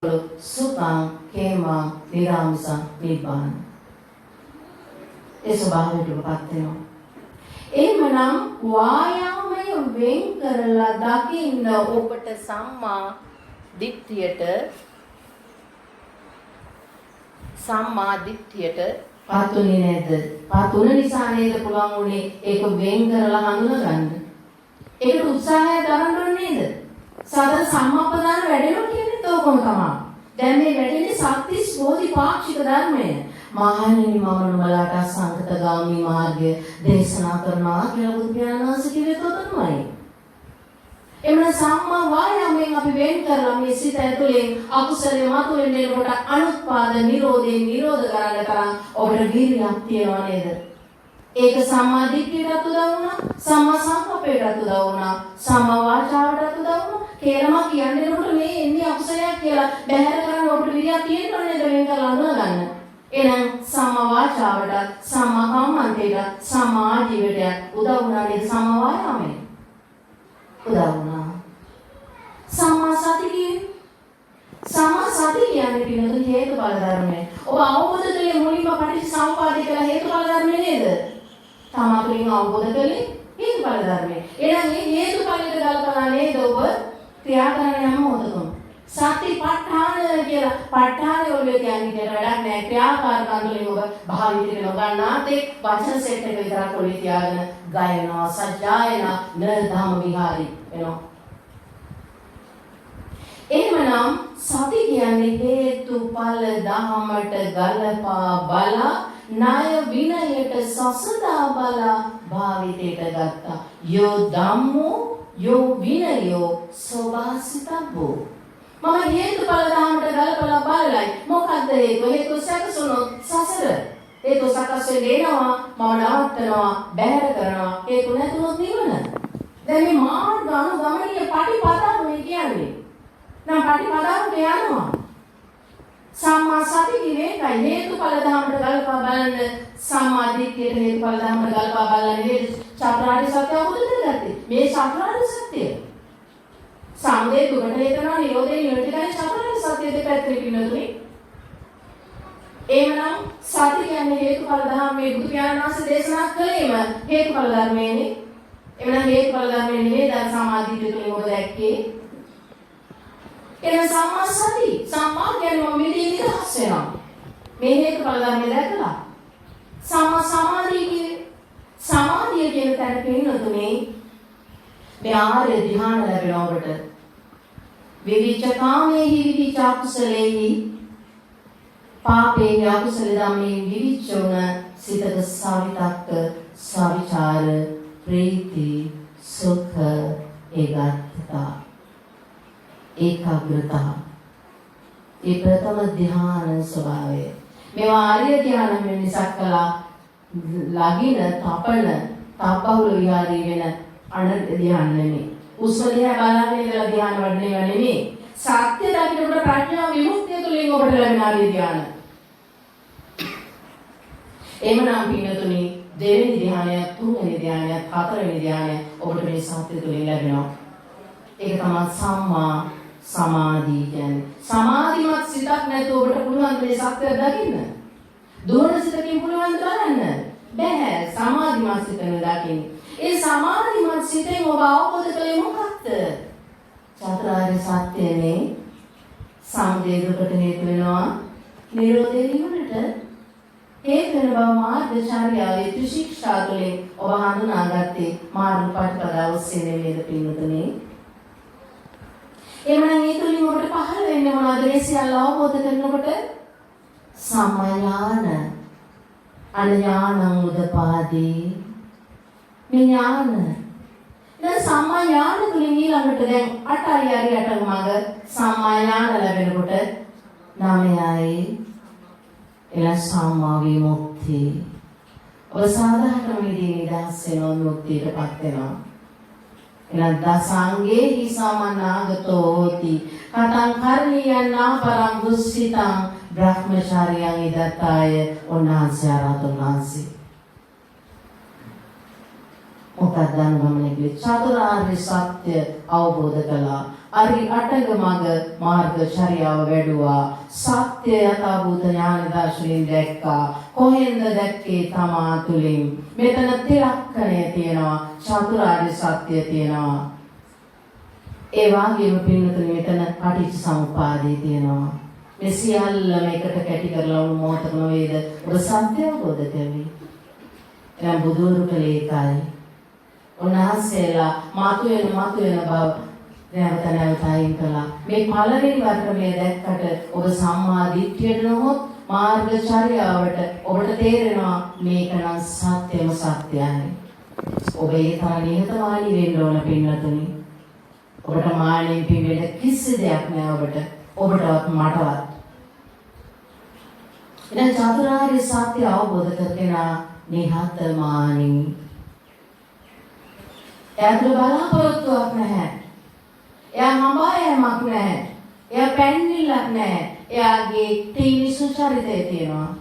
සුඛං කේමං නිරාමසං නිබ්බාන. ඒ ස්වභාවයටපත් වෙනවා. එහෙමනම් වායාමය වෙන් කරලා දකින්න ඔබට සම්මා දිට්ඨියට පාතුනේ නේද? පාතුන නිසා නේද පුළුවන් උනේ ඒක වෙන් කරලා හඳුනගන්න. ඒකට උත්සාහය දරන්න ඕනේ නේද? සතර සම්මාපදාන වැඩෙනවා කියන්නේ තෝකම තමයි. දැන් මේ වැඩෙන්නේ සත්‍තිස් බෝධිපාක්ෂික ධර්මය. මහණෙනි මම නුඹලාට අසංකතගාමී මාර්ගය දේශනා කරනවා කියලා බුදු පියාණන් වහන්සේ කිව්වේ තොතමයි. එමණ සම්මා වායාමයෙන් අපි වෙන් කරලා මේ සිත ඇතුලේ අකුසලයේ මතුවෙන්න එනකොට අනුත්පාද නිරෝධයෙන් නිරෝධ කරන්න තරම් ඔබට වීර්යයක් තියෙනවා නේද? ඒක සම්මා දිට්ඨියටත් උදව් වුණා, සම්මා සංකප්පයටත් උදව් වුණා, සම්මා වාචාවටත් උදව් වුණා. කියලා කියන්නේ එනකොට මේ එන්නේ අකුසලයක් කියලා බැහැර කරන්න ඔබට වීර්යයක් තියෙනවා නේද වෙන් කරලා අඳුනගන්න. එහෙනම් සම්මා වාචාවට, සම්මා කම්මන්තේට, සම්මා ආජීවයට උදව් වුණා නේද සම්මා වායාමයෙන්? උදව් වුණා. සම්මා සතිය කියන්නේ පිළිතුරු හේතුඵල ධර්මය. ඔබ අවබෝධ කළේ මුලින්ම පටිච්චසමුප්පාදේ කියලා හේතුඵල ධර්මය නේද? තමතුලින් අවබෝධ කළේ හේතුඵල ධර්මය. එහෙනම් මේ හේතුඵලයට ගලපලා නේද ඔබ ක්‍රියා කරන්න යන මොහොතකම. සතිපට්ඨාන කියලා ප ဋ ාණය ඔළුවේ තියන්නේ කියලා වැඩක් නැහැ. ක්‍රියාකාරකම් වලින් ඔබ භාවිතයට නොගන්නාත් ඒ වචන සෙට් එක විතරක් ඔළුවේ තියාගෙන ගයනවා සජ්ජායන නර්ධම විහාරි වෙනවා. එහෙමනම් සති කියන්නේ හේතුඵල ධමයට ගලපා බලා ණය විනයට සසදා බලා භාවිතයට ගත්තා. යෝ ධම්මෝ යෝ විනයෝ සෝවාසිතබ්බෝ. මම හේතුඵල ධමයට ගලපලා බලලයි මොකද්ද හේතු සැකසුනොත් සසර හේතු සකස් වෙනවා මම නවත්තනවා බැහැර කරනවා හේතු නැතුනොත් නිවන. දැන් මේ මාර්ග අනුගමනීය පටිපදාව මේ කියන්නේ නම් පටිපදාවට යනවා. සම්මා සති කියන්නේ හේතුඵල ධමයට ගලපා බලන්න, සම්මා දිට්ඨියට හේතුඵල ධමයට ගලපා බලන්න මේ චතුරාර්ය සත්‍ය අවබෝධ කරගත්තේ. මේ චතුරාර්ය සත්‍ය සම්දේ දුකට හේතනවා නිරෝධේ නිරෝධිකයි චතුරාර්ය සත්‍ය දෙපැත්තේ පින්නතුනේ. එහෙමනම් සති කියන්නේ හේතුඵල ධම මේ බුදු පියාණන් වහන්සේ දේශනා කළේම හේතුඵල ධර්මයේනේ. එහෙමනම් හේතුඵල ධර්මයේ නෙවෙයි දැන් සමාධිය තුලින් ඔබ දැක්කේ. එහෙනම් සම්මා සති සම්මා කියන්නේ මම මේ නිදහස් වෙනවා. මේ හේතුඵල ධර්මය දැකලා. සම්මා සමාධිය කියන තැන පින්නතුනේ මේ ආර්ය ධ්‍යාන ලැබෙනවා ඔබට. විවිච්ඡ කාමේහි විවිච්ඡ අකුසලේහි පාපේ අකුසල ධම්මේ විවිච්ඡ උන සිතක සවිතක්ක සවිචාර ප්‍රීති සුඛ ඒකාග්‍රතා ඒකාග්‍රතාව ඒ ප්‍රථම ධ්‍යාන ස්වභාවය. මේවා ආර්ය ධ්‍යාන මිසක් කළා ලගින තපන තපබහුල විහාරී වෙන අන ධ්‍යාන නෙමෙයි. උස්ම දිහා බලන්නේ ඉඳලා ධ්‍යාන වඩන්නේ නෙමෙයි. සත්‍ය දකින්නකොට ප්‍රඥා විමුක්තිය තුළින් ඔබට ලැබෙන ආර්ය ධ්‍යාන. එමනම් පින්නතුනි දෙවෙනි ධ්‍යානය, තුන්වෙනි ධ්‍යානය, හතරවෙනි ධ්‍යානය ඔබට මේ සත්‍ය තුළින් ලැබෙනවා. ඒක තමයි සම්මා සමාධිය කියන්නේ. සමාධිමත් සිතක් නැතුව ඔබට පුළුවන් මේ සත්‍ය දකින්න. දුරන සිතකින් පුළුවන් කරන්න බෑ. සමාධිමත් සිතෙන් දකින්න. ඒ සමාධිමත් සිතෙන් ඔබ අවබෝධ කළේ මොකක්ද? චතුරාර්ය සත්‍යනේ. සමුදය දුකට හේතු වෙනවා. නිරෝධය නිවනට හේතු වෙන බව මාර්ගචාරියාවේ ත්‍රිශික්ෂා තුළින් ඔබ හඳුනාගත්තේ මාර්ග පටිපදාව ඔස්සේ නෙමෙයිද පින්වතුනි? එමනම් ඒ තුලින් ඔබට පහළ වෙන්නේ මොනවද? මේ සියල්ල අවබෝධ කරනකොට සම්මාඥාන අඥානං උදපාදී මේ ඥාන. දැන් සම්මාඥාන තුලින් ඊළඟට දැන් 8යි හරි 8ක මඟ සම්මාඥාන ලැබෙනකොට 9යි එලා සම්මා විමුක්තිය. ඔය සාධාරණ විදිහේ නිදහස් වෙනවා මුක්තියටපත් වෙනවා. එලා දසංගේහි සමනාගතෝ හෝති කතං කරණීයං නාපරං දුස්සිතං බ්‍රහ්මචාරියං ඉදත්තාය උන්වහන්සේ ආරාධන වහන්සේ. මොකක්ද අනුගමනය කළේ? චතුරාර්ය සත්‍ය අවබෝධ කළා. අරි අටග මග මාර්ග චර්යාව වැඩුවා. සත්‍ය යථාභූත ඥාන දර්ශනයෙන් දැක්කා. කොහෙන්ද දැක්කේ? තමා තුලින්. මෙතන ත්‍රිලක්ෂණය තියෙනවා. චතුරාර්ය සත්‍ය තියෙනවා. ඒ වගේම පින්නතුනි මෙතන පටිච්ච සමුප්පාදේ තියෙනවා. මේ සියල්ලම එකට කැටි කරලා වුණ මොහොතක නොවේද ඔබ සත්‍ය අවබෝධ කරගන්නේ. එනම් බුදුරු කලේ ඒකයි. උන්වහන්සේලා මතුවෙන බව නැවත අයින් කළා. මේ පළවෙනි වර්ගමය දැක්කට ඔබ සම්මා දිට්ඨියට නොහොත් මාර්ගචර්යාවට ඔබට තේරෙනවා මේක නම් සත්‍යම සත්‍යයි. ඔබ ඒ තරම් නිහතමානී වෙන්න ඕන පින්නතුනි. ඔබට මානෙන් පිළිවෙල කිසි දෙයක් නෑ ඔබටවත් මටවත්. එනම් චතුරාර්ය සත්‍ය අවබෝධ කරගෙන නිහතමානී. එයාට බලාපොරොත්තුවක් නැහැ. එයා හඹායමක් නැහැ. එයා පැන්නිල්ලක් නැහැ. එයාගේ තීනි සුචරිතය තියෙනවා.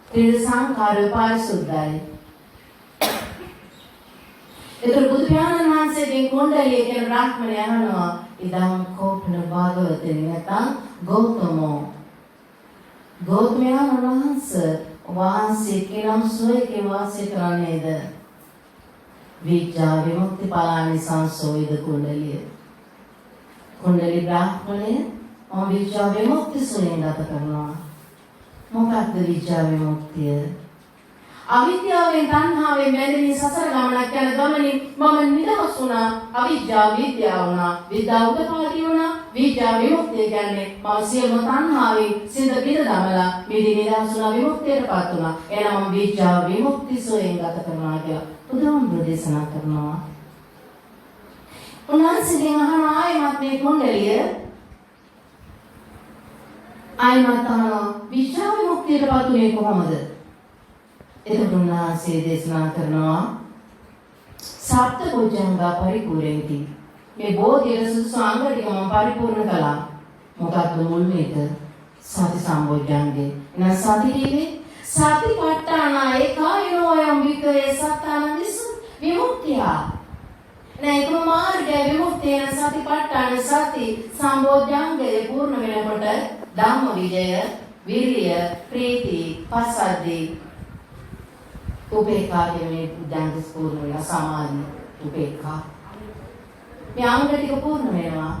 ත්‍රිවිධ සංඛාරය පාරිශුද්ධයි. ඒතර බුදු පියාණන් වහන්සේගෙන් කොණ්ඩලිය කියන බ්‍රාහ්මණය අහනවා ඉදම් කෝපන භාගවතේ නැත්නම් ගෞතමයන් වහන්සේ කෙනම් සොයකේ වාසය කරන්නේද? විචා විමුක්ති පලානි සංසෝයිද කුණ්ඩලිය. කුණ්ඩලි බ්‍රාහ්මණය විචා විමුක්ති සොයෙන් ගත කරනවා. මොකක්ද විචා විමුක්තිය? අවිද්‍යාවෙන් තණ්හාවෙන් බැඳෙන සසර ගමනක් යන ගමනින් මම නිදහස් වුණා. අවිද්‍යාව විද්‍යාව වුණා. විද්‍යාව උදපාටි වුණා. විචා විමුක්තිය කියන්නේ මම සියලු තණ්හාවෙන් සිඳ බිඳ දමලා මිදි නිදහස් වුණා විමුක්තියටපත් වුණා. එහෙනම් මම විචා විමුක්ති සොයෙන් ගත කරනවා කියලා බුදුහාමුදුරුවෝ දේශනා කරනවා. උන්වහන්සේගෙන් අහන ආයමත් මේ කුණ්ඩලිය ආයමත් අහනවා විචා විමුක්තියටපත් උනේ කොහොමද? එතකොට උන්වහන්සේ දේශනා කරනවා සප්ත බොජ්ජංගා පරිපූර්ණති. මේ බෝධියේ සුසු අංග ටික මම පරිපූර්ණ කළා. මොකක්ද මුල් මේක? සති සම්බොජ්ජංගේ. එහෙනම් සති කියන්නේ සතිපට්ඨාන ඒකායනෝ යම් විකේ සත්තාන විමුක්තිය. නේද මාර්ගය විමුක්තිය සතිපට්ඨාන සති සම්බොජ්ජංගේ පූර්ණ වෙනකොට ධම්ම විජය, විරිය, ප්‍රීති, පස්සද්ධි උපේක්ඛා කියන්නේ බුද්ධාංග පූර්ණ වෙන සමාධි උපේක්ඛා. මේ අංග ටික පූර්ණ වෙනවා.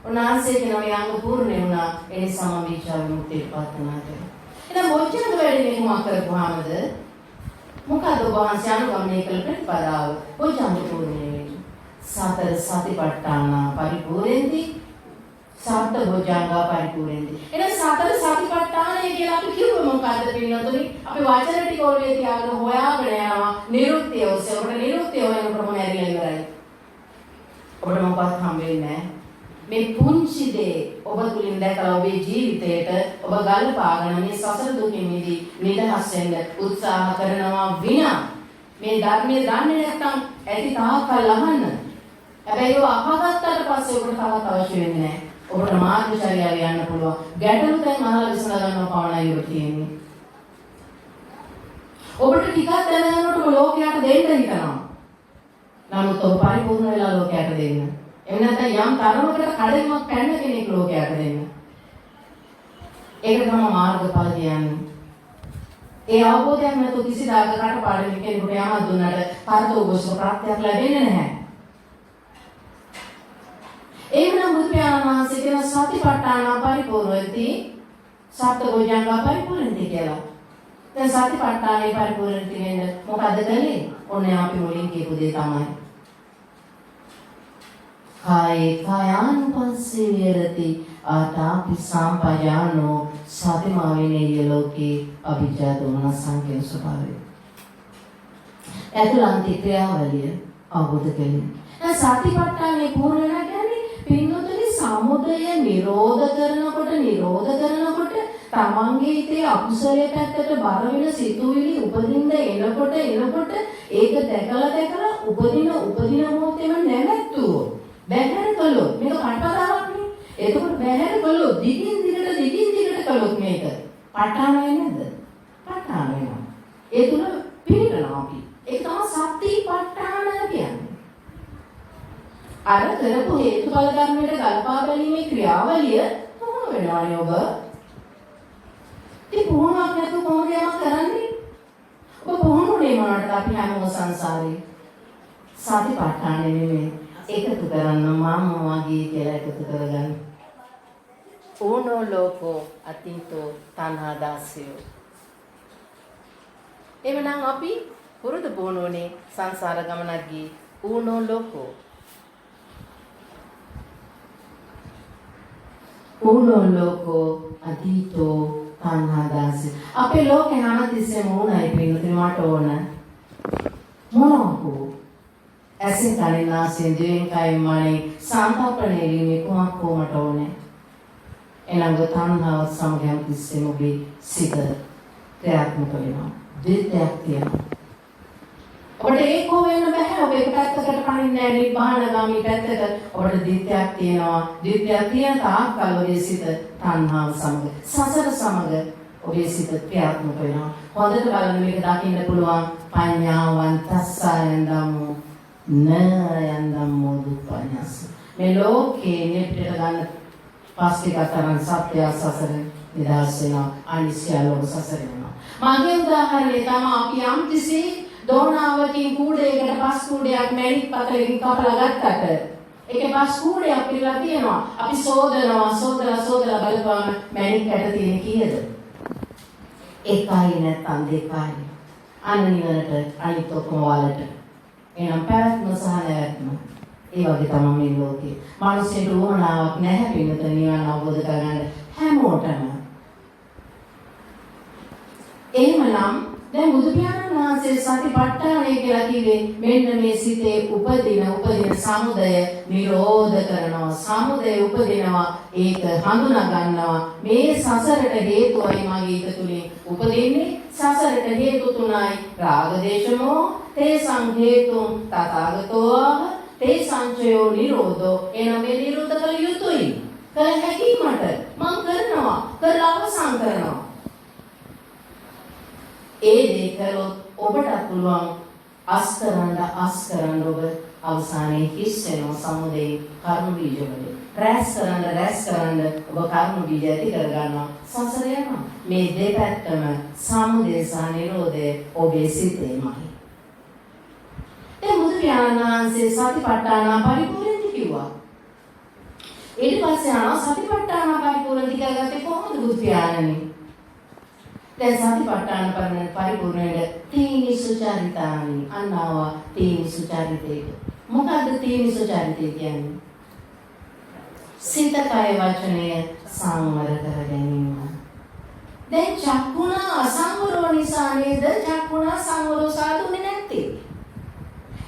උන්වහන්සේ කියන මේ අංග පූර්ණ වෙනවා. ඒ නිසා මම විචාර විමුක්තියටපත් වෙනවා කියලා. එහෙනම් බොජ්ජංග වැඩි මේක කරපුවාමද මොකද ඔබ වහන්සේ අනුගමනය කළ ප්‍රතිපදාව? බොජ්ජංග පූර්ණ වෙන්නේ. සතර සතිපට්ඨාන පරිපූර්ණෙන්දී සත්ත බොජ්ජංගා පරිපූර්ණෙන්දී. එහෙනම් සතර සතිපට්ඨානය කියලා අපි කිව්ව මොකද්ද පින්නතුනි? අපි වචන ටික ඔළුවේ තියාගෙන හොයාගෙන යනවා. නිරුක්තිය ඔස්සේ. ඔබට නිරුක්තිය හොයනකොටම ඇරිලා ඉවරයි. ඔබට මොකක්වත් හම්බෙන්නේ නැහැ. මේ පුංචි දේ ඔබ තුලින් දැකලා ඔබේ ජීවිතයට ඔබ ගල්පාගෙන මේ සසර දුකින් මිදී නිදහස් වෙන්න උත්සාහ කරනවා විනා මේ ධර්මයේ දන්නේ නැත්නම් ඇති තාක්කල් අහන්න. හැබැයි ඔය අහගත්තාට පස්සේ ඔබට තවත් අවශ්‍ය වෙන්නේ නැහැ. ඔබට මාර්ගචර්යාව යන්න පුළුවන්. ගැටලු දැන් අහලා විසඳ ගන්නව පමණයි ඔබ තියෙන්නේ. ඔබට ටිකක් දැනගන්නකොට ලෝකයට දෙන්න හිතනවා. නමුත් ඔබ පරිපූර්ණ වෙලා ලෝකයට දෙන්න. එහෙම නැත්නම් යම් තරමකට කඩේමක් පැන්න කෙනෙක් ලෝකයට දෙන්න. ඒක තමයි මාර්ගඵල කියන්නේ. ඒ අවබෝධයක් නැතුව කිසිදාක කටපාඩම් කෙනෙකුට යමක් දුන්නට පරතෝගෝෂ ප්‍රත්‍යක් ලැබෙන්නේ නැහැ. එහෙනම් බුදු පියාණන් වහන්සේ කියන සතිපට්ඨාන පරිපූර්ණති සප්තබොජ්ජංගා පරිපූර්ණති කියලා. දැන් සතිපට්ඨානේ පරිපූර්ණති වෙන්න මොකද කළේ? ඔන්නේ අපි මුලින් කියපු දේ තමයි. කායේ කායානුපස්සී විරති ආතාපි සම්පජානෝ සතිමාවිනේ ලෝකේ අභිජ්ජා දෝමනසං කියන ස්වභාවය. ඇතුළන්ති ක්‍රියාවලිය අවබෝධ කෙරෙන්නේ. දැන් සතිපට්ඨානේ පූර්ණ නැහැ පින්නතුනි සමුදය නිරෝධ කරනකොට තමන්ගේ හිතේ අකුසලයේ පැත්තට බර වෙන සිතුවිලි උපදින්න එනකොට ඒක දැකලා උපදින මොහොතේම නැවැත්තුවෝ බැහැර කළොත් මේක කටපදාවක් නේ. එතකොට බැහැර කළොත් දිගින් දිගට කළොත් මේක පටාන වෙන්නේ නැද්ද? පටාන වෙනවා. ඒ තුන පිළිගනවා අපි. ඒක තමයි සතිපට්ඨාන කියන්නේ. අර කරපු හේතුඵල ධර්මයට ගලපා බැලීමේ ක්‍රියාවලිය පුහුණු වෙනවානේ ඔබ. ඉතින් පුහුණුවක් නැතුව කොහොමද යමක් කරන්නේ? ඔබ පුහුණුනේ මොනවටද අපි හැමෝම සංසාරේ? සතිපට්ඨානෙ නෙමෙයි. එකතු කරන්න මම වගේ කියලා එකතු කරගන්න. ඕනෝ ලෝකෝ අතීතෝ තණ්හා දාසයෝ. එවනම් අපි පුරුදු පුහුණුනේ සංසාර ගමනක් ගියේ ඕනෝ ලෝකෝ. ඕනෝ ලෝකෝ අතීතෝ තණ්හා දාසයෝ. අපේ ලෝකේ හැමතිස්සෙම ඕනයි පින්නතුනි මට ඕන. මොනකෝ? ඇසින් කනින් නාසයෙන් දිවෙන් කයින් මනෙන් සංකල්පණය වීමේ කුමක් කොමට ඕනේ? එළඟ තණ්හාව සමග හැමතිස්සෙම ඔබේ සිත ක්‍රියාත්මක වෙනවා. දෙයක් තියෙනවා. ඔබට ඒකෝ වෙන්න බෑ. ඔබ එක පැත්තකට පනින්නේ නැහැ. නිබ්බානගාමී පැත්තක ඔබට දිත්‍යක් තියෙනවා. දිත්‍යක් තියෙන තාක්කල් ඔබේ සිත තණ්හාව සමග සසර සමග ඔබේ සිත ක්‍රියාත්මක වෙනවා. හොඳට බලන්න මේක දකින්න පුළුවන් පඤ්ඤාවන් තස්සයන් ධම්මෝ නයන් ධම්මෝ දුප්පඤ්ඤාස. මේ ලෝකේ නිපිට ගන්න පාස්තික තරන් සත්‍ය සසරෙන් නිදහස් වෙනවා. අනිසියලෝ සසර වෙනවා. මගේ උදාහරණය තමයි අපි යම් කිසි දෝනාවකින් කූඩේකට පස් කූඩයක් මැණික් පතලකින් කපලා ගත්තට ඒකේ පස් කූඩයක් පිරලා තියෙනවා. අපි සෝදලා බලපුවම මැණික් ඇට තියෙන කීයද? එකයි නැත්නම් දෙකයි. අන්න නිවනට අනිත් ඔක්කොම වලට. එහෙනම් පැවැත්ම සහ නැවැත්ම. ඒ වගේ තමයි මේ ලෝකේ. මිනිස්සුන්ට උවමනාවක් නැහැ පින්නත නිවන අවබෝධ කරගන්න හැමෝටම. එහෙමනම් දැන් බුදු පියාණන් වහන්සේ සතිපට්ඨානය කියලා කිව්වේ මෙන්න මේ සිතේ උපදින සමුදය නිරෝධ කරනවා. සමුදය උපදිනවා ඒක හඳුනා ගන්නවා. මේ සසරට හේතුවයි මගේ හිත තුලින් උපදින්නේ. සසරට හේතු තුනයි රාග දේශ මොහ තේසං හේතුං තථාගතෝ තේසංචයෝ නිරෝධෝ. එනම් මේ නිරෝධ කළ යුතුයි. කළ හැකි මට මම කරනවා. කරලා අවසන් කරනවා. ඒ දේ කළොත් ඔබට පුළුවන් අස් කරන්න ඔබ අවසානයේ හිස් වෙනවා සමුදේ කර්ම බීජ වලින්. රැස් කරන්න ඔබ කර්ම බීජ ඇති කර ගන්නවා. සසර යනවා. මේ දෙපැත්තම සමුදේ සහ නිරෝධය ඔබේ සිතේමයි. ඒ බුදු පියාණන් වහන්සේ සතිපට්ඨාන පරිපූර්ණති කිව්වා. ඊට පස්සේ සතිපට්ඨාන පරිපූර්ණති කරගත්තේ කොහොමද බුදු පියාණනි? දැන් සතිපට්ඨාන පරිපූර්ණයේ තීනි සුචරිතානි අන්නවා තීනි සුචරිතේ. මොකද්ද තීනි සුචරිතේ කියන්නේ? සිත කය වචනය සංවර කර ගැනීම. දැන් චක්කුණා අසංවරෝ නිසා නේද චක්කුණා සංවරෝ සාදුනේ නැත්තේ.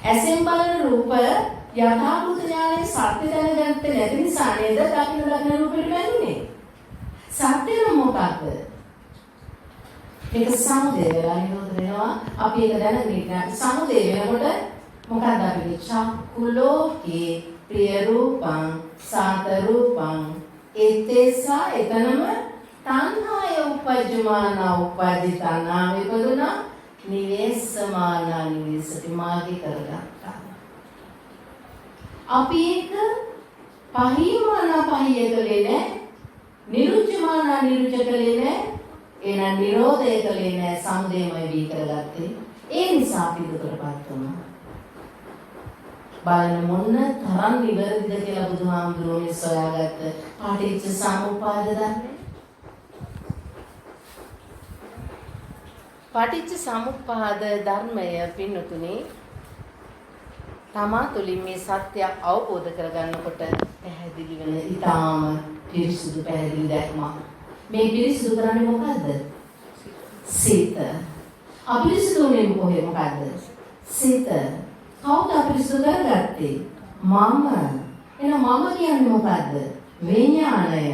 ඇසෙන් බලන රූප යථාභූත ඥානයේ සත්‍ය දැනගත්තේ නැති නිසා නේද දකින්න රූපෙට බැඳුනේ. සත්‍ය මොකක්ද? ඒක සමුදේ වෙලා නිරෝධ වෙනවා. අපි ඒක දැනගෙන ඉන්න. සමුදේ වෙනකොට මොකක්ද අපි චක්කුලෝකේ ප්‍රිය රූපං සාත රූපං ඒතේසා එතනම තණ්හාය උපජ්ජමාන උපදිතනා විපදුනා නිවේසමාන නිවේසති මාගේ කරගත්තා. අපි ඒක පහිමාන පහිය කලේ නැහැ. නිරුච්චමාන නිරුච්ච කලේ නැහැ. එන නිරෝධය කලේ නැහැ. සමුදේමයි වී කරගත්තේ. ඒ නිසා අපි දුකටපත් වුණා. බලන්න මොන තරම් නිවැරදිද කියලා බුදුහාමුදුරුවෝ මේ සොයාගත්ත පටිච්ච සමුප්පාද ධර්මය. පටිච්ච සමුප්පාද ධර්මය පින්නතුනේ තමා තුළින් මේ සත්‍ය අවබෝධ කරගන්නකොට පැහැදිලි වෙන ඊටාම පිරිසුදු පැහැදිලි දැක්මක්. මේ පිරිසුදු කරන්නේ මොකද්ද? සිත. අපිරිසුදුනේ මොකද? සිත. කවුද අපිරිසුදු කරගත්තේ? මම. එහෙනම් මම කියන්නේ මොකද්ද? විඥාණය.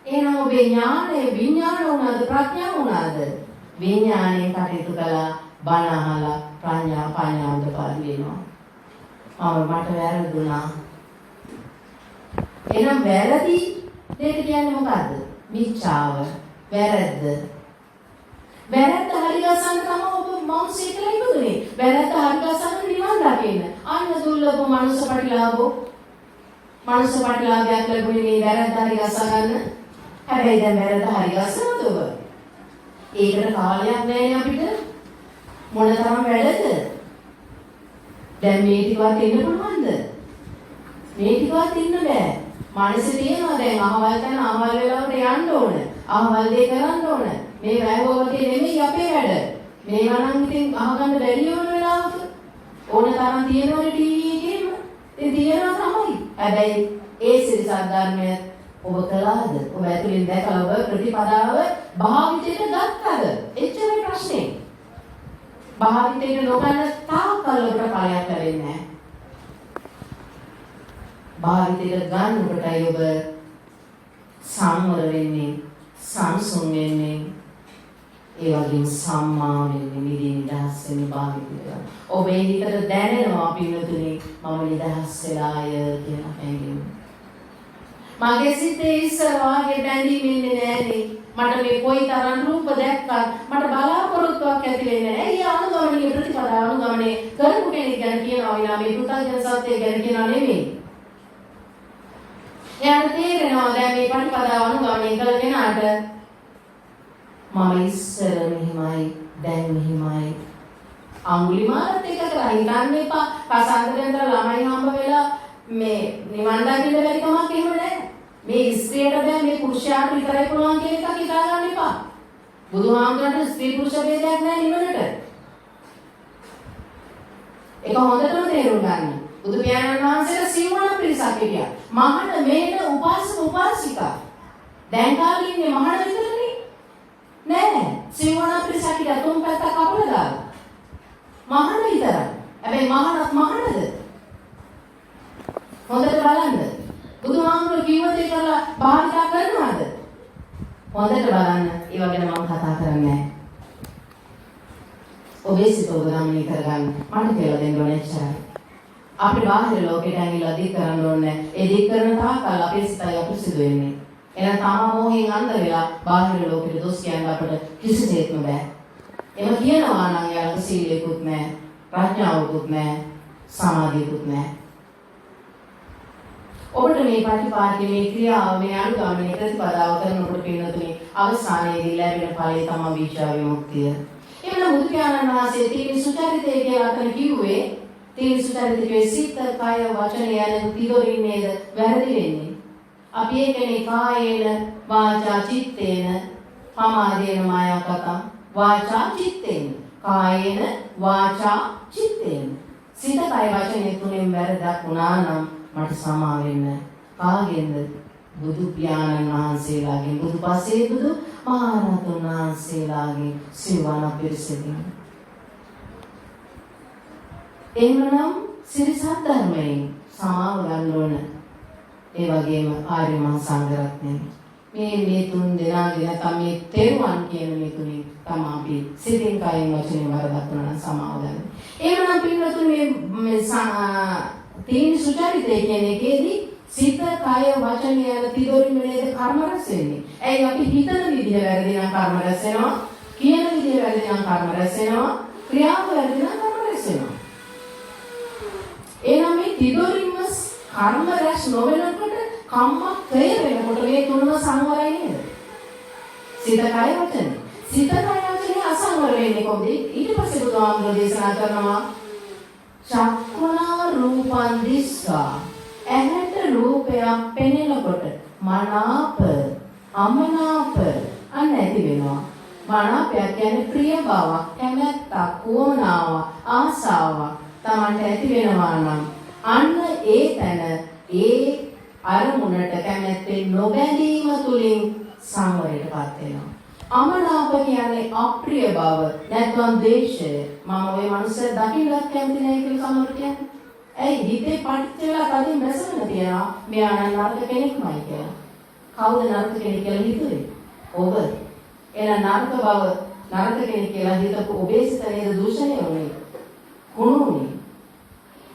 එහෙනම් ඔබේ ඥානය විඥාන වුණාද ප්‍රඥා වුණාද? විඥාණයෙන් කටයුතු කළා බණ අහලා ප්‍රඥාවන්ත පාදු වෙනවා. මට වැරදුනා. එහෙනම් වැරදි දෙක කියන්නේ මොකද්ද? මිච්ඡාව. වැරද්ද. වැරද්ද හරි ගසන්න තමයි ඔබ මානසික කියලා ඉදුනේ. වැරද්ද හරි ගසන්න නිවන් දකින්න. අන්න දුර්ලභ මනුෂ්‍ය ප්‍රතිලාභෝ. මනුස්ස ප්‍රතිලාභයක් ලැබුණේ මේ වැරද්ද හරි ගස ගන්න. හැබැයි දැන් වැරද්ද හරි ගසනවද ඔබ? ඒකට කාලයක් නැහැ අපිට. මොනතරම් වැඩද? දැන් මේ ටිකවත් ඉන්න පුළුවන්ද? මේ ටිකවත් ඉන්න බෑ. මානසික තියනවා දැන් අහවල් තැන අහවල් වෙලාවට යන්න ඕන. අහවල් දේ කරන්න ඕන. මේ වැහුවා වගේ නෙමෙයි අපේ වැඩ. මේවා නම් ඉතින් අහගන්න බැරි වෙන වෙලාවක ඕන තරම් තියෙනවනේ ටීවී එකේම. ඉතින් තියෙනවා තමයි. හැබැයි ඒ සිරිසත් ධර්මය ඔබ කළාද? ඔබ ඇතුලින් දැකලා ඔබ ප්‍රතිපදාව භාවිතයට ගත්තද? එච්චරයි ප්‍රශ්නේ. භාවිතයට නොගන්න තාක්කල් ඔබට ඵලයක් ලැබෙන්නේ නැහැ. භාවිතයට ගන්නකොටයි ඔබ සංවර වෙන්නේ, සංසුන් වෙන්නේ, ඒ වගේම සම්මා වෙන්නේ, නිදහස් වෙන්නේ භාවිතයට. ඔබේ හිතට දැනෙනවා පිළිතුරේ මම නිදහස් වෙලාය කියලා හැඟීම. මගේ සිතේ ඉස්සර වාගේ බැඳීම් ඉන්නේ නෑනේ. මට මේ කොයි තරම් රූප දැක්කත් මට බලාපොරොත්තුවක් ඇති වෙන්නේ නෑ. ඒ අනුගමනීය ප්‍රතිපදාව අනුගමනය කරපු කෙනෙක් ගැන කියනවා විනා මේ පුතග්ජන සත්‍ය ගැන කියනවා නෙමෙයි. එයාට තේරෙනවා දැන් මේ ප්‍රතිපදාව අනුගමනය කළ කෙනාට මම ඉස්සර මෙහිමයි දැන් මෙහිමයි. අඟුලිමාලත් එක කරා හිතන්න එපා. කසන්දරෙන්ද ළමයි හම්බ වෙලා මේ නිවන් දකින්න බැරි කමක් එහෙම නැහැ. මේ ස්ත්‍රියට බෑ මේ පුරුෂයාට විතරයි පුළුවන් කියන එකක් හිතා ගන්න එපා. බුදුහාමුදුරන්ට ස්ත්‍රී පුරුෂ ભેදයක් නැහැ නිවනට. ඒක හොඳටම තේරුම් ගන්න. බුදු පියාණන් වහන්සේලා සිවණ පිරිසක් හිටියා. මහණ මේන උපාසක උපාසිකා. දැන් කාලේ ඉන්නේ මහණ විතරනේ. නෑ සිවණ පිරිසක් හිටියා තුන් පැත්ත කපලා දාලා. මහණ විතරයි. හැබැයි මහණද? හොඳට බලන්න. බුදුහාමුදුරුවෝ කිව්ව දේ කරලා භාවිතා කරනවද? හොඳට බලන්න. ඒ වගේ මම කතා කරන්නේ නැහැ. ඔබේ සිත ඔබ ගමනය කරගන්න. මට කියලා දෙන්න ඕනේ ඉච්චරයි. අපේ බාහිර ලෝකයට ඇඟිල්ල දික් කරන්න ඕනේ. ඒ දික් කරන තාක්කල් අපේ සිතයි අපිරිසිදු වෙන්නේ. එහෙනම් තමා මොහෙන් අන්ධ වෙලා බාහිර ලෝකෙට දොස් කියන්න අපිට කිසිසේත්ම බෑ. එහෙම කියනවා නම් යාළුවෝ සීලයකුත් නැහැ, ප්‍රඥාවකුත් නැහැ, සමාධියකුත් නැහැ. ඔබට මේ ප්‍රතිපාදයේ මේ ක්‍රියාව මේ අනුගමනය ප්‍රතිපදාව කරනකොට පින්නතුනේ අවසානයේදී ලැබෙන ඵලය තමයි විචා විමුක්තිය. එවන බුදු පියාණන් වහන්සේ තීන සුචරිතය කියලා අතන කිව්වේ තීන සුචරිතයේ සිත කය වචන යන පිටොරින් නේද වැරදි වෙන්නේ. අපි ඒකනේ කායේන වාචා චිත්තේන පමාදේන මායකතං වාචා චිත්තේන කායේන වාචා චිත්තේන සිත කය වචනේ තුනෙන් වැරදක් වුණා නම් මට සමා වෙන්න. කාගෙන්ද? බුදු පියාණන් වහන්සේලාගෙන්, බුදු පසේ බුදු මහරහතුන් වහන්සේලාගෙන්, සිවණ පිරිසකින්. එහෙමනම් සිරිසත් ධර්මයෙන් සමාව ගන්න ඕන. ඒ වගේම ආර්ය මහා සංඝරත්නය මේ තුන් දෙනාගෙන තමයි තෙරුවන් කියන මේ තුනේ තමයි අපි සිතින් කයින් වචනේ වරදක් වුණා සමාව ගන්න. එහෙමනම් පින්වතුනි මේ තීන සුචරිතය කියන එකේදී සිත, කය, වචනය යන තිදොරින් නේද කර්ම රැස් වෙන්නේ. ඇයි අපි හිතන විදිහ වැරදි නම් කර්ම රැස් වෙනවා, කියන විදිහ වැරදි නම් කර්ම රැස් වෙනවා, ක්‍රියාව වැරදි නම් කර්ම රැස් වෙනවා. එහෙනම් මේ තිදොරින්ම කර්ම රැස් නොවෙනකොට කම්මක්ඛය වෙනකොට මේ තුනම සංවරයි නේද? සිත, කය, වචනය. සිත, කය, වචනය අසංවර වෙන්නේ කොහොමද? ඊට පස්සේ බුදුහාමුදුරේ දේශනා කරනවා චක්ඛුනා රූපං දිස්සා ඇහැට රූපයක් පෙනෙනකොට මනාප අමනාප අන්න ඇති වෙනවා. මනාපයක් කියන්නේ ප්‍රිය බවක්, කැමැත්තක්, උවමනාවක්, ආසාවක් තමන්ට ඇති වෙනවා නම් අන්න ඒ තැන ඒ අරමුණට කැමැත්තෙන් නොබැඳීම තුලින් සංවරයටපත් වෙනවා. අමනාප කියන්නේ අප්‍රිය බව නැත්නම් ද්වේෂය. මම ওই මනුස්සය දකින්නත් කැමති නැහැ කියලා සමහර කියන්නේ. ඇයි හිතේ පටිච්ච වෙලා කලින් බැසගෙන තියනවා මෙයා නම් නරක කෙනෙක්මයි කියලා. කවුද නරක කෙනෙක් කියලා හිතුවේ? ඔබ. එහෙනම් නරක බව නරක කෙනෙක් කියලා හිතපු ඔබේ සිත නේද දූෂණය වුනේ? කුණුනේ.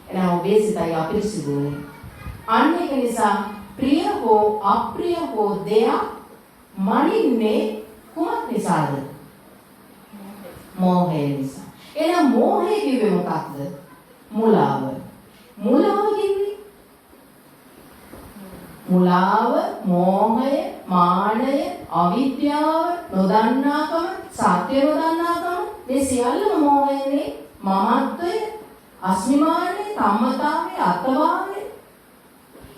එහෙනම් ඔබේ සිතයි අපිරිසිදුනේ. අන්න ඒක නිසා ප්‍රිය හෝ අප්‍රිය හෝ දෙයක් මනින්නේ කුමක් නිසාද? මෝහය නිසා. එහෙනම් මෝහය කිව්වේ මොකක්ද? මුලාව. මුලාව කිව්වේ මුලාව, මෝහය, මානය, අවිද්‍යාව, නොදන්නාකම, සත්‍ය නොදන්නාකම මේ සියල්ලම මෝහයනේ. මමත්වය, අස්මිමානය, සම්මතාවය, අත්වාවය.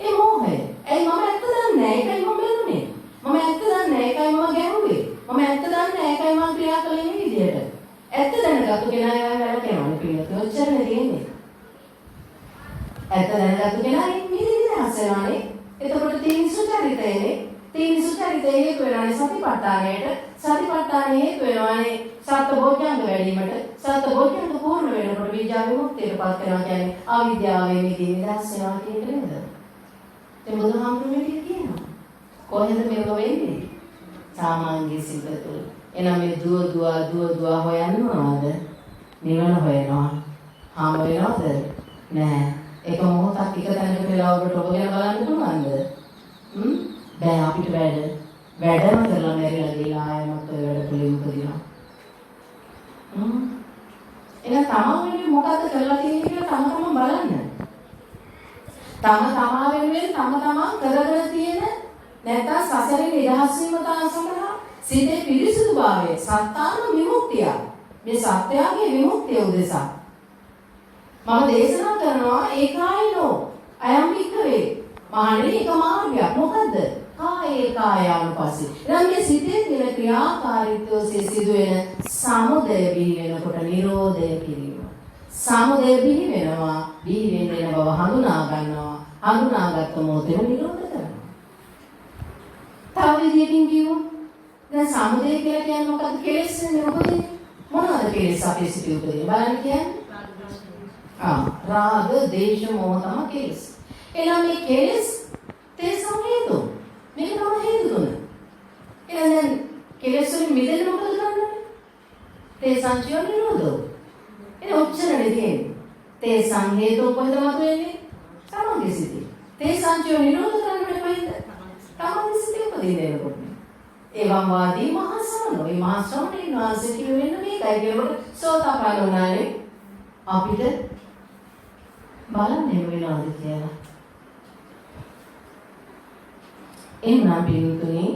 ඒ මෝහය. මම ඇත්ත දන්නේ නැහැ. ඒකයි මම බැලුනේ. මම ඇත්ත දන්නේ නැහැ. ඒකයි මම ගැහුවේ. මම ඇත්ත දන්නේ නැහැ. ඒකයි මම ක්‍රියා කළේ මේ විදියට. ඇත්ත දැනගත්තු කෙනා ඒවා වැළකෙනවා පිළිතුරු. ඔච්චරනේ තියෙන්නේ. ඇත්ත දැනගත්තු කෙනා මේ විදිහට හසෙනවානේ. එතකොට තීන සුචරිතයනේ. තීන සුචරිතය හේතු වෙනවානේ සතිපට්ඨානයට. සතිපට්ඨානය හේතු වෙනවානේ සත්බෝධ්‍යංග වැඩිවීමට. සත්බෝධ්‍යංග පූර්ණ වෙනකොට විඥාන විමුක්තියටපත් වෙනවා කියන්නේ අවිද්‍යාවෙන් මිදී නිදහස් වෙනවා කියන එක නේද? ඒ බුදුහාමුදුරුවෝ කියනවා. කොහෙද මේක වෙන්නේ? සාමාන්‍ය සිත තුළ. එනම් මේ දුව හොයන්න මොනවද? නිවන හොයනවා. හාම වෙනවද? නෑ. ඒක මොහොතක් එක තැනක වෙලා ඔබට ඔබ ගැන බලන්න පුළුවන්ද? බෑ අපිට වැඩම කරලා මැරිලා ගිහලා ආයෙමත් ඔය වැඩ පුලින් උපදිනවා. එහෙනම් තමන් මොකද්ද කරලා තියෙන්නේ කියලා තමන් බලන්න. තමා වෙනුවෙන් තමන් කරගෙන තියෙන නැත්නම් සසරේ නිදහස් වීම සඳහා සිතේ පිරිසුදුභාවය සත්‍යාන විමුක්තිය. මේ සත්‍යයේ විමුක්තිය උදෙසා මම දේශනා කරනවා ඒකායනෝ අයම් වික්‍රේ මානෙ එක මාර්ගයක්. මොකද්ද? කායානුපස්සී. එනම් මේ සිතේ තියෙන ක්‍රියාකාරීත්වයේ සිදුවෙන සමුදය බිහි වෙනකොට නිරෝධය කිරීම. සමුදය බිහි වෙනවා, බිහි වෙන බව හඳුනා ගන්නවා. හඳුනාගත්ත මොහොතේ නිරෝධ කරනවා. තව විදියකින් කිව්වොත් දැන් සමුදය කියලා කියන්නේ මොකක්ද? කෙලෙස් නේ උපදින්නේ. මොනවද කෙලෙස් අපේ සිතේ උපදින්නේ? බලන්න කියන්නේ. රාග, දේශ, මොහ තමයි කෙලෙස්. එනම් මේ කෙලෙස් තේසම් හේතු. මේක තමයි හේතු තුන. එහෙනම් කෙලෙස් වලින් මිදෙන්න මොකද කරන්නේ? තේසම් චිය නිරෝධෝ. එනේ ඔච්චරනේ තියෙන්නේ. තේසම් හේතු කොහෙද මතුවෙන්නේ? තමන්ගේ සිතේ. තේසම් චිය නිරෝධ කරන්න කොහෙද? තමන්ගේ සිතේ උපදිනේකොට. එවම් වාදී මහා සමනෝ. මේ මහා සමනේ වාසිය කියන්නේ මේකයි කියනකොට සෝතාපන්න වුණානේ. අපිට බලන්න වෙනවාද කියලා. එන්නා පිළිතුරේ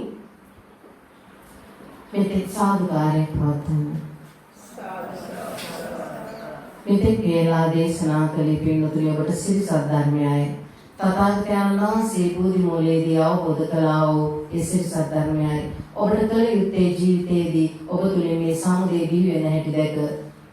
මෙතෙක් සාදුකාරයක් පවත්වන්න. මෙතෙක් කියලා දේශනා කළේ පිළිතුරේ ඔබට සිරි සද්ධර්මයයි. තථාගතයන් වහන්සේ බුදු මූලයේදී අවබෝධ කළා වූ ඒ සිරි සද්ධර්මයයි. ඔබට කල යුත්තේ ජීවිතයේදී ඔබ තුළින් මේ සමුදය බිහි වෙන හැටි දැක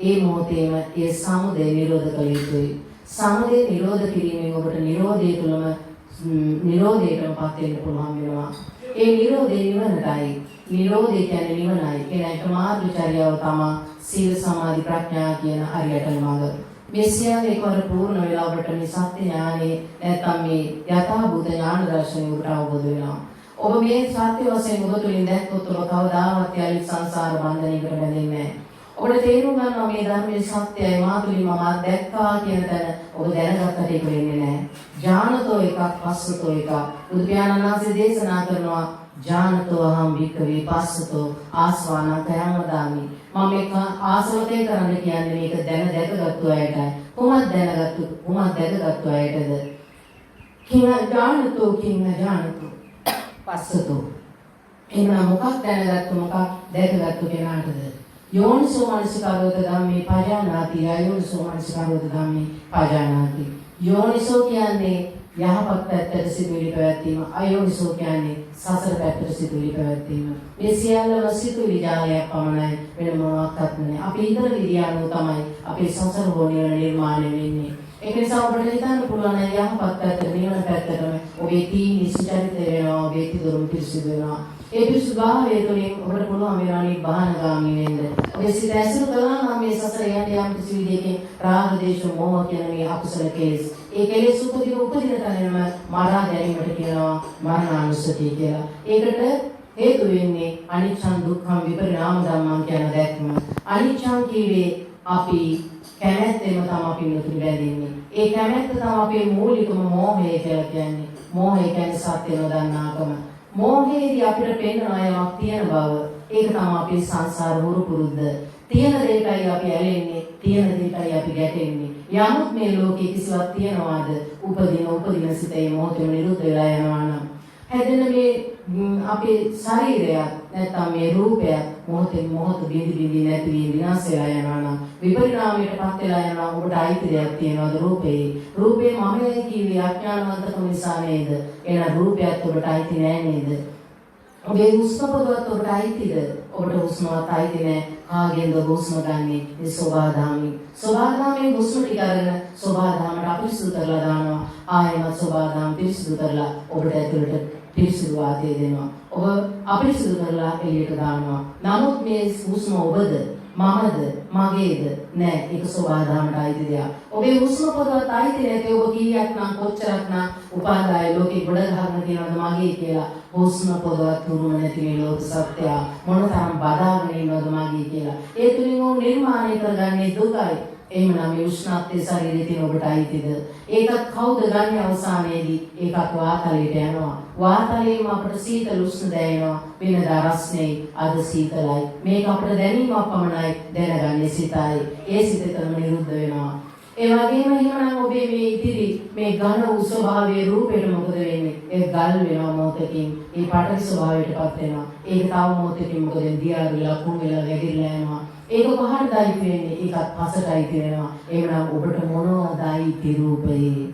ඒ මොහොතේම ඒ සමුදය නිරෝධ කළ යුතුයි. සමුදය නිරෝධ කිරීමෙන් ඔබට නිරෝධය තුළම නිරෝධයටපත් වෙන්න පුළුවන් වෙනවා. ඒ නිරෝධය නිවනටයි. නිරෝධය කියන්නේ නිවනයි. ඒ එක මාර්ගචර්යාව තමයි සීල සමාධි ප්‍රඥා කියන හරියටම මඟ. මේ සියල්ල එකවර පූර්ණ වෙලා ඔබට මේ සත්‍ය ඥානෙ නැත්නම් මේ යථාභූත ඥාන දර්ශනය ඔබට අවබෝධ වෙනවා. ඔබ මේ සත්‍ය වශයෙන් ඔබ තුළින් දැක්කොත් ඔබ කවදාවත් යලි සංසාර බන්ධනයකට බැඳෙන්නේ නැහැ. ඔබට තේරුම් ගන්නවා මේ ධර්මයේ සත්‍යයි මාතුලින් මම දැක්කා කියන තැන ඔබ දැනගත්තට ඒක වෙන්නේ නැහැ. ඥානතෝ එකක් පස්සතෝ එකක්. බුදු පියාණන් වහන්සේ දේශනා කරනවා ඥානතෝ අහං භික්ඛවේ පස්සතෝ ආස්වානං කයං වදාමි. මම මේක ආසවතේ කරන්න කියන්නේ මේක දැකගත්තු අයටයි. කොහොමද දැකගත්තු අයටද? කින ඥානතෝ පස්සතෝ. එහෙනම් මොකක් දැනගත්තු මොකක් දැකගත්තු කෙනාටද? යෝනිසෝ මනසිකාරෝත ධම්මේ පජානාති. අයෝනිසෝ මනසිකාරෝත ධම්මේ පජානාති. යෝනිසෝ කියන්නේ යහපත් පැත්තට සිතුවිලි පැවැත්වීම. අයෝනිසෝ කියන්නේ සසර පැත්තට සිතුවිලි පැවැත්වීම. මේ සියල්ලම සිතුවිලි ජාලයක් පමණයි, වෙන මොනවාක්වත් නැහැ. අපි ඉදර විද්‍යාවෝ තමයි අපේ සසර හොනියන නිර්මාණය වෙන්නේ. ඒක නිසා ඔබට හිතන්න පුළුවන් යහපත් පැත්තට නිවන පැත්තටම ඔබේ තීනි සුචරිත වෙනවා, ඔබේ තිදුරුම් පිරිසිදු වෙනවා. ඒ පිරිසුදුභාවය තුළින් ඔබට පුළුවන් වෙනවා නිබ්බානගාමී වෙන්න. ඔබේ සිත ඇසුරු කළා නම් මේ සසර යන්නේ යම් කිසි විදිහකින් රාග දේශ මොහ කියන මේ අකුසල කෙලෙස්. ඒ කෙලෙස් උපදින තැනම මරා දැරීමට කියනවා මරණානුස්සතිය කියලා. ඒකට හේතු වෙන්නේ අනිච්චං දුක්ඛං විපරිණාම ධම්මං කියන දැක්ම. අනිච්චං කියවේ අපි කැමැත්තෙම තමයි අපි මෙතුළු බැඳෙන්නේ. ඒ කැමැත්ත තමයි අපේ මූලිකම මෝහය කියලා කියන්නේ. මෝහය කියන්නේ සත්‍ය නොදන්නාකම. මෝහයේදී අපිට පේන අයමක් තියෙන බව. ඒක තමයි අපේ සංසාර හුරු පුරුද්ද. තියෙන දෙයකයි අපි ඇලෙන්නේ, තියෙන දෙයකයි අපි ගැටෙන්නේ. යමුත් මේ ලෝකේ කිසිවක් තියනවාද? උපදින සිතේ මොහොතේ නිරුද්ධ වෙලා යනවා නම් හැදෙන මේ අපේ ශරීරය නැත්නම් මේ රූපය මොහොතින් මොහොත බිඳි බිඳි නැති වී විනාශ වෙලා යනවා නම් විපරිණාමයටපත් වෙලා යනවා. ඔබට අයිති දෙයක් තියෙනවද රූපේ? රූපේ මමයි කිව්වේ අඥානවන්තකම නිසා නේද? එහෙනම් රූපයත් ඔබට අයිති නෑ නේද? ඔබේ හුස්ම පොදවත් ඔබට අයිතිද? ඔබට හුස්මවත් අයිති නෑ. කාගෙන්ද හුස්ම ගන්නෙ? මේ සෝභාදාමී. සෝභාදාමී හුස්ම ටික අරගෙන සෝභාදාමට අපිරිසුදු කරලා දානවා. ආයෙමත් සෝභාදාම පිරිසුදු කරලා ඔබට ඇතුළට පිරිසුදු වාතය දෙනවා. ඔබ අපිරිසුදු කරලා එළියට දානවා. නමුත් මේ හුස්ම ඔබද? මමද? මගේද? නෑ. ඒක සෝභාදාමට අයිති දෙයක්. ඔබේ හුස්ම පොදවත් අයිති නැති ඔබ කීයක් නම් කොච්චරක් නම් උපාදාය ලෝකේ ගොඩ ගහගෙන තියනවද මගේ කියලා. හුස්ම පොදවත් තුරුම නැති මේ ලෝක සත්‍යය මොනතරම් බදාගෙන ඉන්නවද මගේ කියලා. ඒ තුලින් ඔවුන් නිර්මාණය කරගන්නේ දුකයි. එහෙමනම් මේ උෂ්ණත්වයේ ශරීරයේ තියෙන ඔබට අයිතිද? ඒකත් කවුද ගන්නේ අවසානයේදී? ඒකත් වාතලයට යනවා. වාතලයේම අපට සීතල උෂ්ණ දැනෙනවා. වෙනදා රස්නේ අද සීතලයි. මේක අපට දැනීමක් පමණයි. දැනගන්නේ සිතයි. ඒ සිතතම නිරුද්ධ වෙනවා. ඒ වගේම එහෙමනම් ඔබේ මේ ඉතිරි මේ ඝන වූ ස්වභාවයේ රූපයට මොකද වෙන්නේ? ඒ ගල් වෙනවා මොහොතකින්. ඒ පාටක ස්වභාවයටපත් වෙනවා. ඒක තව මොහොතකින් මොකද දියා වෙලා කුණු වෙලා වැగిරලා යනවා. ඒක කොහටදයි වෙන්නේ? ඒකත් පසටයි තියෙනවා. එහෙනම් ඔබට මොනවදයි රූපේ?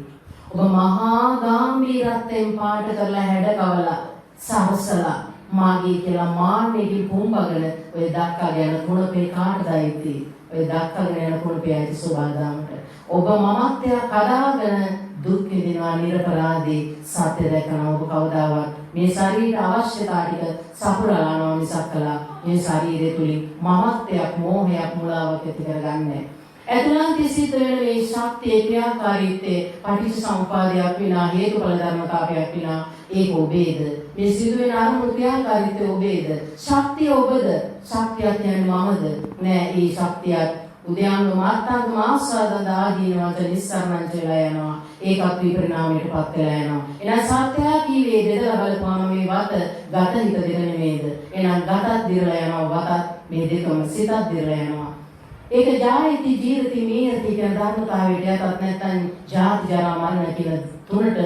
ඔබ මහා ගාම්භීරත්වයෙන් පාට කරලා හැඩකවලා සරසලා මාගේ කියලා මාන්නේකින් පුම්බගෙන ඔය දක්කාගෙන යන කුණපේ කාටදයි? ඔය දක්කාගෙන යන කුණපේ ඇති සෝභාදාමට. ඔබ මමත්වයක් හදාගෙන දුක් විඳිනවා නිර්පරාදී සත්‍ය දැකන ඔබ කවදාවත් මේ ශරීර අවශ්‍යතා ටික සපුරානවා මිසක් කළා මේ ශරීරය තුලින් මමත්වයක් මෝහයක් මුලාවක් ඇති කරගන්නේ. ඇතුළන්තයේ සිට වෙන මේ ශක්තිය ක්‍රියාකාරීත්වයේ පටිච්චසමුපාදයක් විනා හේතුඵල ධර්මතාවයක් විනා ඒක ඔබේද? මේ සිදුවෙන අරමුණු ක්‍රියාකාරීත්වය ඔබේද? ශක්තිය ඔබද? ශක්තිය කියන්නේ මමද? නෑ. ඒ ශක්තියත් උද්‍යාන මාර්ථාංග මාස්සාද ආදීනවත නිස්සාරණං වෙලා යනවා. ඒකත් විපරිණාමයටපත් වෙලා යනවා. එහෙනම් සත්‍යය කීවේ බෙදලා බලපුවාම මේ වත ගත හිත දෙක නෙමෙයිද? එහෙනම් ගතත් දිරලා යනවා වතත් මේ දෙකම සිතත් දිරලා යනවා. ඒක ජායති ජීවිති මීයති කියන ධර්මතාවයට යටත් නැත්නම් ජාති ජරා මරණ කියන තුනට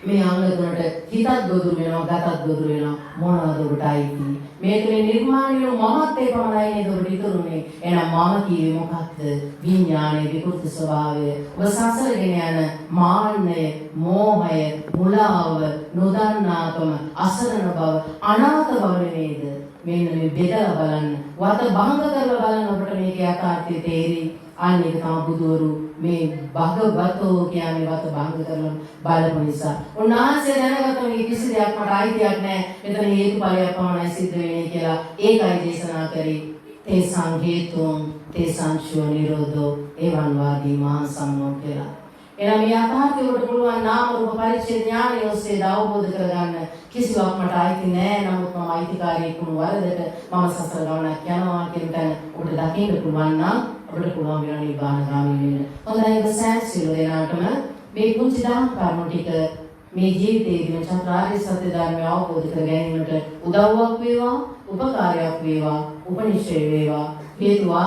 මේ අංග තුනට හිතත් ගොදුරු වෙනවා ගතත් ගොදුරු වෙනවා. මොනවද ඔබටයි මේ තුනේ නිර්මාණය මමත් ඒ පමණයි නේද ඔබට ඉතුරුනේ. එහෙනම් මම කියේ මොකක්ද? විඥානයේ විකෘති ස්වභාවය. ඔබ සසරගෙන යන මාන්නය, මෝහය, මුලාව, නොදන්නාකම, අසරණ බව, අනාථ බව නේද? මෙන්න මේ බෙදලා බලන්න. වත භංග කරලා බලන්න ඔබට මේකේ යථාර්ථය තේරෙයි. අනේක තමයි බුදුවරු මේ භගවතෝ කියන්නේ වත භංග කරලා බලපු නිසා. උන්වහන්සේ දැනගත්ත මේ කිසි දෙයක් මට අයිතියක් නැහැ. මෙතන හේතුඵලයක් පමණයි සිද්ධ වෙන්නේ කියලා. ඒකයි දේශනා කරේ. තේසං හේතුං තේසං ශෝ නිරෝධෝ එවං වාදී මහා සම්මෝ කියලා. එනම් මේ යථාර්ථයට පුළුවන් නාම රූප පරිච්ඡේද ඥානය ඔස්සේ අවබෝධ කරගන්න. කිසිවක් මට අයිති නෑ. නමුත් මම අයිතිකාරයෙක් වුණ වරදට මම සසර ගමනක් යනවා කියන තැන ඔබට දකින්න පුළුවන් නම් ඔබට පුළුවන් වෙන නිබ්බානගාමී වෙන්න. හොඳයි ඔබ සෑම දෙනාටම මේ පුංචි දහම් කරුණු ටික මේ ජීවිතයේදී චතුරාර්ය සත්‍ය ධර්මය අවබෝධ කර ගැනීමට උදව්වක් වේවා, උපකාරයක් වේවා, උපනිශ්‍රේ වේවා. හේතුවා